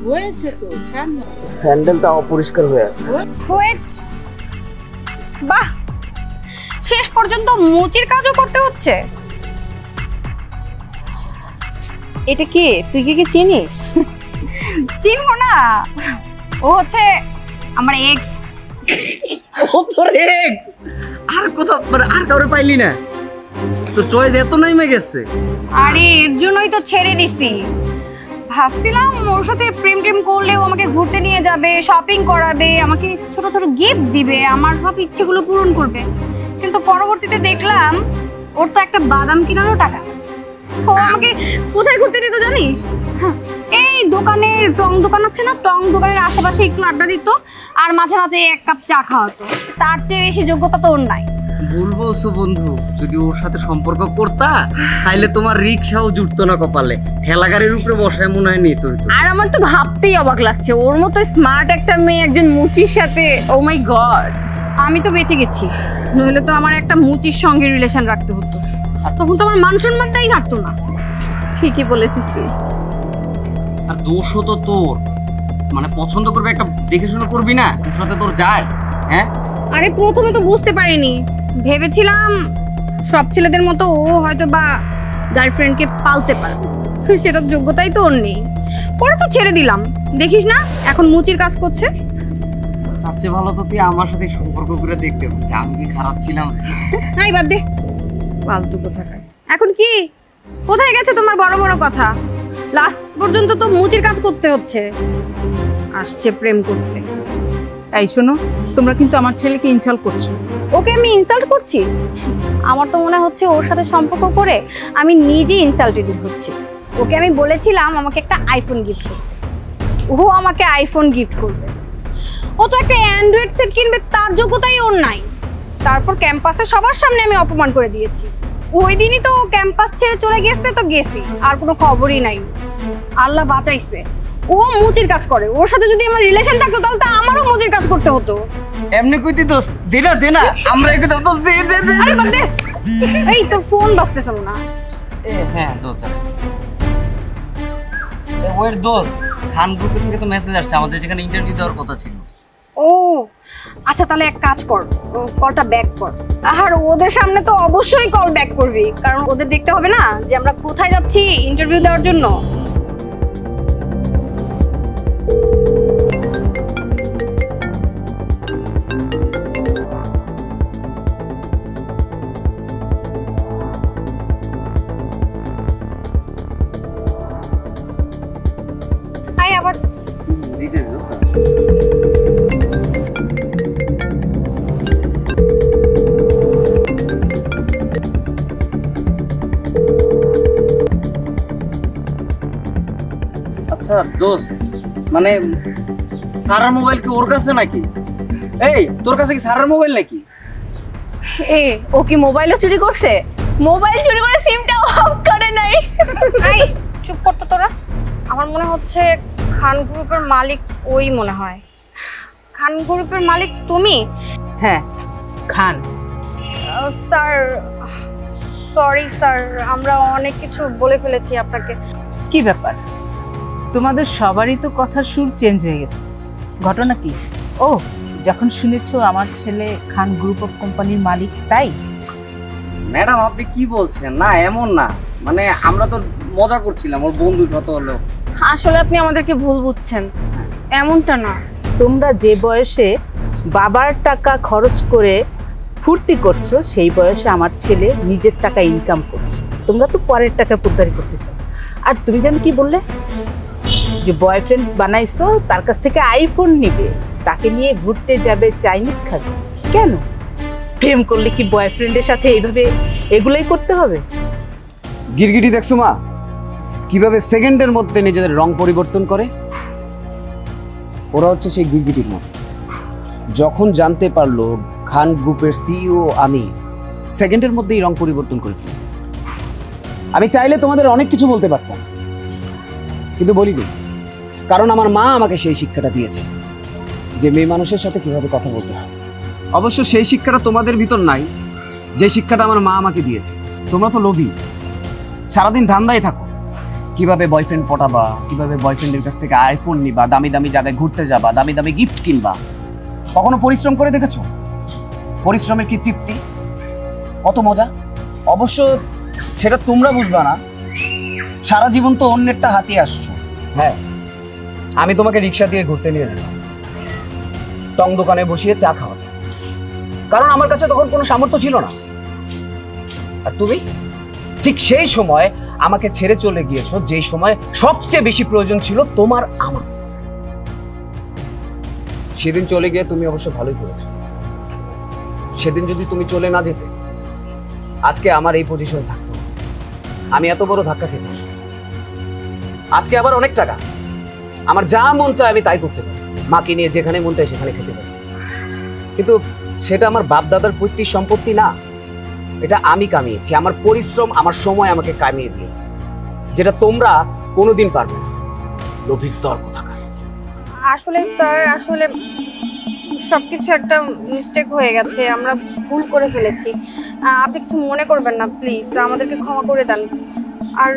হয়েছে তো, সামনে স্যান্ডেলটা অপরিষ্কার হয়ে আছে। ওয়েট, বাহ, শেষ পর্যন্ত মুচির কাজও করতে হচ্ছে। এটা কে? তুই কি চিনিস? চিনবো না, ও হচ্ছে আমার এক্স। ও তোর এক্স? আর কোথাও আর কাউরে পাইলি না? তোর চয়েস এত নাইমে গেছে? আরে এর জন্যই তো ছেড়ে দিছি। ভাবছিলাম ওর সাথে প্রেম টেম করলে ও আমাকে ঘুরতে নিয়ে যাবে, শপিং করাবে, আমাকে ছোট ছোট গিফট দিবে, আমার সব ইচ্ছেগুলো পূরণ করবে। কিন্তু পরবর্তীতে দেখলাম ওর তো একটা বাদাম কেনারও টাকা। ও আমাকে কোথায় ঘুরতে দিত জানিস? এই দোকানের টং দোকান আছে না, টং দোকানের আশেপাশে একটু আড্ডা দিত, আর মাঝে মাঝে এক কাপ চা খাওয়াতো। তার চেয়ে বেশি যোগ্যতা তো ওর নাই। বলবো বন্ধু, যদি ওর সাথে সম্পর্ক করতা তাইলে তোমার রিক্সাও জুটতো না কপালে, ঠেলা গাড়ির উপরে বসায় মনে হয় নিত। আর আমার তো ভাবতেই অবাক লাগছে, ওর মতো স্মার্ট একটা মেয়ে একজন মুচির সাথে। ও মাই গড, আমি তো বেঁচে গেছি, নইলে তো আমার একটা মুচির সঙ্গে রিলেশন রাখতে হতো, আর তখন তো আমার মান সম্মানটাই থাকতো না। ঠিকই বলেছিস তুই। আর দোষও তো তোর, মানে পছন্দ করবে একটা দেখে শুনে করবি না, ওর সাথে তোর যায়? হ্যাঁ, আরে প্রথমে তো বুঝতে পারিনি, ভেবেছিলাম সব ছেলেদের মতো ও হয়তো বা গার্লফ্রেন্ডকে পালতে পারবে, সেটার যোগ্যতাই তো ওর নেই। পরে তো ছেড়ে দিলাম, দেখিস না এখন মুচির কাজ করছে। তার চেয়ে ভালো তো তুই আমার সাথে সম্পর্ক করে দেখতে, আমি কি খারাপ ছিলাম? নাই বাদ দে, ফালতু কোথাকার। এখন কি কোথায় গেছে তোমার বড় বড় কথা? লাস্ট পর্যন্ত তো মুচির কাজ করতে হচ্ছে, আসছে প্রেম করতে। এই শোনো, তোমরা কিন্তু আমার ছেলেকে ইনসাল্ট করছো। ওকে আমি ইনসাল্ট করছি? আমার তো মনে হচ্ছে ওর সাথে সম্পর্ক করে আমি নিজেই ইনসাল্টেড হচ্ছি। ওকে আমি বলেছিলাম আমাকে একটা আইফোন গিফট করতে, ও আমাকে আইফোন গিফট করবে। ও তো একটা অ্যান্ড্রয়েড সেট কিনবে, তার যোগ্যতাই ওর নাই। তারপর ক্যাম্পাসে সবার সামনে আমি অপমান করে দিয়েছি। ওই দিনই তো ক্যাম্পাস ছেড়ে চলে গেছে, তো গেছি, আর কোনো খবরই নাই। আল্লাহ বাঁচাইছে, ও মুচির কাজ করে। ওর সাথে যদি আমার রিলেশন থাকতো তাহলে তো আমারও মুচির কাজ করতে হতো। এমনি কইতি দোস্ত, দে না আমরা একটু দোস্ত দে। আরে বাদ দে, এই তোর ফোন বাজতেছে না? হ্যাঁ দোস্ত, ওয়ের দোস্ত, খান গ্রুপের থেকে তো মেসেজ আসছে, আমাদের যেখানে ইন্টারভিউ দেওয়ার কথা ছিল। ও আচ্ছা, তাহলে এক কাজ কর, কলটা ব্যাক কর। আর ওদের সামনে তো অবশ্যই কল ব্যাক করবি, কারণ ওদের দেখতে হবে না যে আমরা কোথায় যাচ্ছি ইন্টারভিউ দেওয়ার জন্য। আবার দিতে দোস্ত, আচ্ছা দোস্ত, মানে সারার মোবাইল কি ওর কাছে নাকি? এই তোর কাছে কি সারার মোবাইল নাকি? এ ও কি মোবাইলও চুরি করছে? মোবাইল চুরি করে সিমটা অফ করে নাই। এই চুপ করতো তোরা। আমার মনে হচ্ছে খান গ্রুপের মালিক ওই মনে হয়। খান গ্রুপের মালিক তুমি? হ্যাঁ, খান। স্যার সরি স্যার, আমরা অনেক কিছু বলে ফেলেছি আপনাকে। কি ব্যাপার, তোমাদের সবারই তো কথার সুর চেঞ্জ হয়ে গেছে, ঘটনা কি? ও, যখন শুনেছো আমার ছেলে খান গ্রুপ অফ কোম্পানির মালিক, তাই? ম্যাডাম আপনি কি বলছেন? না এমন না, মানে আমরা তো মজা করছিলাম, ওর বন্ধু যত হলো। আসলে আপনি আমাদেরকে ভুল বুঝছেন, এমনটা না। তোমরা যে বয়সে বাবার টাকা খরচ করে ফুর্তি করছো, সেই বয়সে আমার ছেলে নিজের টাকা ইনকাম করছে। তোমরা তো পরের টাকা পোদ্দারি করতে চাও। আর তুমি জানো কি বললে, যে বয়ফ্রেন্ড বানাইছো, তার কাছ থেকে আইফোন নিবে, তাকে নিয়ে ঘুরতে যাবে, চাইনিজ খাবে। কেন? প্রেম করলে কি বয়ফ্রেন্ডের সাথে এইভাবে এগুলোই করতে হবে? গিরগিটি দেখছো মা, কিভাবে সেকেন্ডের মধ্যে নিজেদের রং পরিবর্তন করে? ওরা হচ্ছে সেই গিরগিটির মতো। যখন জানতে পারলো খান গ্রুপের সিইও আমি, সেকেন্ডের মধ্যেই রং পরিবর্তন করে ফেলি। আমি চাইলে তোমাদের অনেক কিছু বলতে পারতাম, কিন্তু বলিনি, কারণ আমার মা আমাকে সেই শিক্ষাটা দিয়েছে যে মেয়ে মানুষের সাথে কিভাবে কথা বলতে হয়। অবশ্য সেই শিক্ষাটা তোমাদের ভিতর নাই, যে শিক্ষাটা আমার মা আমাকে দিয়েছে। তোমরা তো লোভী, সারাদিন ধান্দায় থাকো, কিভাবে বয়ফ্রেন্ড পটাবা, কিভাবে বয়ফ্রেন্ডের কাছ থেকে আইফোন নিবা, দামি দামি জায়গায় ঘুরতে যাবা, দামি দামি গিফট কিনবা। কখনো পরিশ্রম করে দেখেছো? পরিশ্রমের কি তৃপ্তি, কত মজা। অবশ্য সেটা তোমরা বুঝবা না, সারা জীবন তো অন্যেরটা হাতিয়ে আসছো। হ্যাঁ, আমি তোমাকে রিক্সা দিয়ে ঘুরতে নিয়ে যেতাম, টং দোকানে বসিয়ে চা খাওয়াতাম, কারণ আমার কাছে তখন কোনো সামর্থ্য ছিল না। আর তুমি ঠিক সেই সময় আমাকে ছেড়ে চলে গিয়েছো, যেই সময় সবচেয়ে বেশি প্রয়োজন ছিল তোমার আমার। সেদিন চলে গিয়ে তুমি অবশ্য ভালোই করেছো। সেদিন যদি তুমি চলে না যেতে, আজকে আমার এই পজিশনে থাকতো, আমি এত বড় ধাক্কা খেতাম। আজকে আবার অনেক টাকা, আমার যা মন চায় আমি তাই করতে পারি, মাকে নিয়ে যেখানে মন চায় সেখানে খেতে পারি। কিন্তু সেটা আমার বাপ দাদার পৈতৃক সম্পত্তি না, এটা আমি কামিয়েছি, আমার পরিশ্রম, আমার সময় আমাকে কামিয়ে দিয়েছে, যেটা তোমরা কোনোদিন পারবে না। লোভীর দর কোথাকার। আসলে স্যার, আসলে সবকিছু একটা মিস্টেক হয়ে গেছে, আমরা ভুল করে ফেলেছি। আপনি কিছু মনে করবেন না প্লিজ, আমাদেরকে ক্ষমা করে দেন। আর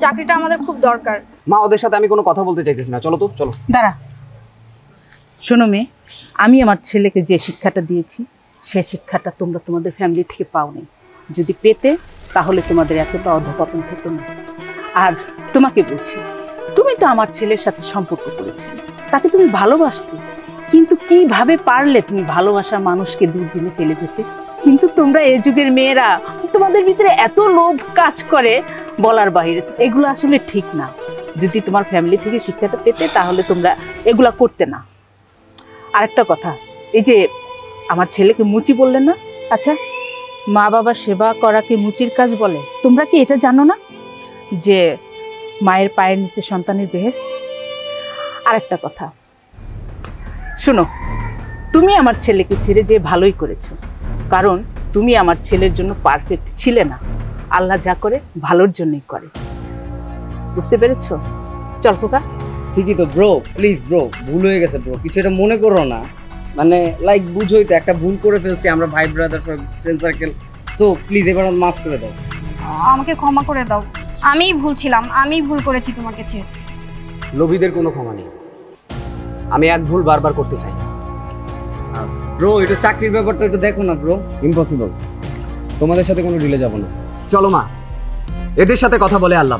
চাকরিটা আমাদের খুব দরকার। মা, ওদের সাথে আমি কোনো কথা বলতে চাইতেছি না, চলো তো চলো। দাঁড়া, শোনো মেয়ে, আমি আমার ছেলেকে যে শিক্ষাটা দিয়েছি সে শিক্ষাটা তোমরা তোমাদের ফ্যামিলি থেকে পাওনি। যদি পেতে তাহলে তোমাদের এতটা অধঃপতন হতো না। আর তোমাকে বলছি, তুমি তো আমার ছেলের সাথে সম্পর্ক করেছিলে, তাকে তুমি ভালোবাসতে, কিন্তু কিভাবে পারলে তুমি ভালোবাসা মানুষকে দুর্দিনে ফেলে যেতে? কিন্তু তোমরা এই যুগের মেয়েরা, তোমাদের ভিতরে এত লোভ কাজ করে বলার বাইরে। এগুলো আসলে ঠিক না। যদি তোমার ফ্যামিলি থেকে শিক্ষাটা পেতে তাহলে তোমরা এগুলা করতে না। আরেকটা কথা, এই যে আমার ছেলেকে মুচি বললেন না, আচ্ছা মা বাবার সেবা করাকে মুচির কাজ বলে? তোমরা কি এটা জানো না যে মায়ের পায়ের নিচে সন্তানের বেহেশত? আরেকটা কথা শোনো, তুমি আমার ছেলেকে ছেড়ে যে ভালোই করেছো, কারণ তুমি আমার ছেলের জন্য পারফেক্ট ছিলে না। আল্লাহ যা করে ভালোর জন্যই করে, বুঝতে পেরেছো? চল খোকা। ঠিকই তো ব্রো, প্লিজ ব্রো, ভুল হয়ে গেছে ব্রো, কিছু এটা মনে করো না। মানে লাইক বুঝোই তো, একটা ভুল করে ফেলছি আমরা, ভাই ব্রাদার সব ফ্রেন্ড সার্কেল। সো প্লিজ এবার মাফ করে দাও। আমাকে ক্ষমা করে দাও, আমিই ভুল ছিলাম, আমি ভুল করেছি তোমার কাছে। লোভীদের কোনো ক্ষমা নেই, আমি এক ভুল বারবার করতে চাই না। ব্রো, এটা চাকরির ব্যাপারটা একটু দেখো না ব্রো। ইম্পসিবল, তোমাদের সাথে কোনো ডিলে যাব না। চলো মা, এদের সাথে কথা বলে আল্লাহ।